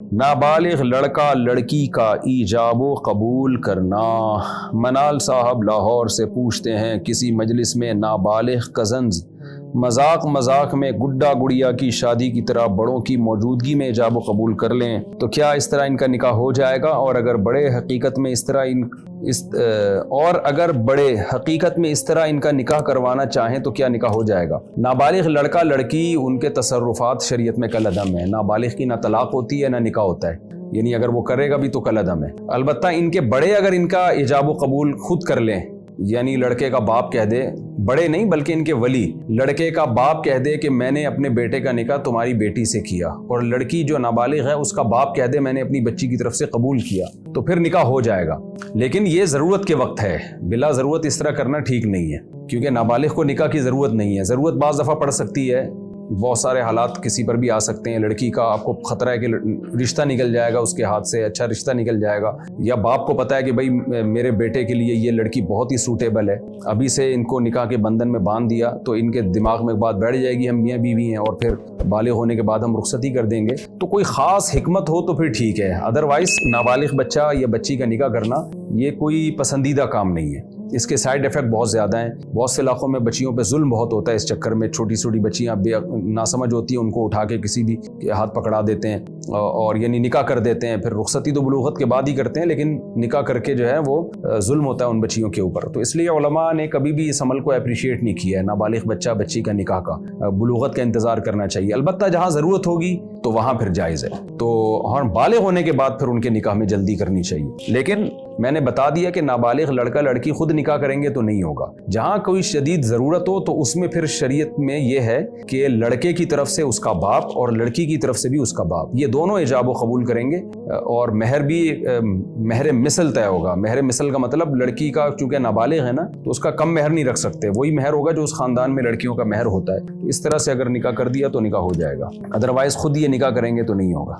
نابالغ لڑکا لڑکی کا ایجاب و قبول کرنا۔ منال صاحب لاہور سے پوچھتے ہیں، کسی مجلس میں نابالغ کزنز مذاق میں گڈا گڑیا کی شادی کی طرح بڑوں کی موجودگی میں ایجاب و قبول کر لیں تو کیا اس طرح ان کا نکاح ہو جائے گا؟ اور اگر بڑے حقیقت میں اس طرح ان کا نکاح کروانا چاہیں تو کیا نکاح ہو جائے گا؟ نابالغ لڑکا لڑکی ان کے تصرفات شریعت میں کالعدم ہے۔ نابالغ کی نہ طلاق ہوتی ہے نہ نکاح ہوتا ہے، یعنی اگر وہ کرے گا بھی تو کالعدم ہے۔ البتہ ان کے بڑے اگر ان کا ایجاب و قبول خود کر لیں، یعنی لڑکے کا باپ کہہ دے، بڑے نہیں بلکہ ان کے ولی، لڑکے کا باپ کہہ دے کہ میں نے اپنے بیٹے کا نکاح تمہاری بیٹی سے کیا، اور لڑکی جو نابالغ ہے اس کا باپ کہہ دے میں نے اپنی بچی کی طرف سے قبول کیا، تو پھر نکاح ہو جائے گا۔ لیکن یہ ضرورت کے وقت ہے، بلا ضرورت اس طرح کرنا ٹھیک نہیں ہے، کیونکہ نابالغ کو نکاح کی ضرورت نہیں ہے۔ ضرورت بعض دفعہ پڑ سکتی ہے، بہت سارے حالات کسی پر بھی آ سکتے ہیں، لڑکی کا آپ کو خطرہ ہے کہ رشتہ نکل جائے گا اس کے ہاتھ سے، اچھا رشتہ نکل جائے گا، یا باپ کو پتہ ہے کہ بھائی میرے بیٹے کے لیے یہ لڑکی بہت ہی سوٹیبل ہے، ابھی سے ان کو نکاح کے بندھن میں باندھ دیا تو ان کے دماغ میں بات بیٹھ جائے گی ہم میاں بیوی ہیں اور پھر بالغ ہونے کے بعد ہم رخصتی کر دیں گے، تو کوئی خاص حکمت ہو تو پھر ٹھیک ہے، ادروائز نابالغ بچہ یا بچی کا نکاح کرنا یہ کوئی پسندیدہ کام نہیں ہے۔ اس کے سائیڈ ایفیکٹ بہت زیادہ ہیں، بہت سے علاقوں میں بچیوں پہ ظلم بہت ہوتا ہے، اس چکر میں چھوٹی چھوٹی بچیاں ناسمجھ ہوتی ہیں، ان کو اٹھا کے کسی بھی ہاتھ پکڑا دیتے ہیں اور یعنی نکاح کر دیتے ہیں، پھر رخصتی تو بلوغت کے بعد ہی کرتے ہیں لیکن نکاح کر کے جو ہے وہ ظلم ہوتا ہے ان بچیوں کے اوپر۔ تو اس لیے علماء نے کبھی بھی اس عمل کو اپریشیٹ نہیں کیا ہے، نابالغ بچہ بچی کا نکاح کا بلوغت کا انتظار کرنا چاہیے، البتہ جہاں ضرورت ہوگی تو وہاں پھر جائز ہے، تو ہاں بالغ ہونے کے بعد پھر ان کے نکاح میں جلدی کرنی چاہیے۔ لیکن میں نے بتا دیا کہ نابالغ لڑکا لڑکی خود نکاح کریں گے تو نہیں ہوگا، جہاں کوئی شدید ضرورت ہو تو اس میں پھر شریعت میں یہ ہے کہ لڑکے کی طرف سے اس کا باپ اور لڑکی کی طرف سے بھی اس کا باپ، یہ دونوں ایجاب و قبول کریں گے، اور مہر بھی مہر مثل طے ہوگا۔ مہر مثل کا مطلب لڑکی کا چونکہ نابالغ ہے نا تو اس کا کم مہر نہیں رکھ سکتے، وہی مہر ہوگا جو اس خاندان میں لڑکیوں کا مہر ہوتا ہے، اس طرح سے اگر نکاح کر دیا تو نکاح ہو جائے گا، ادروائز خود یہ نکاح کریں گے تو نہیں ہوگا۔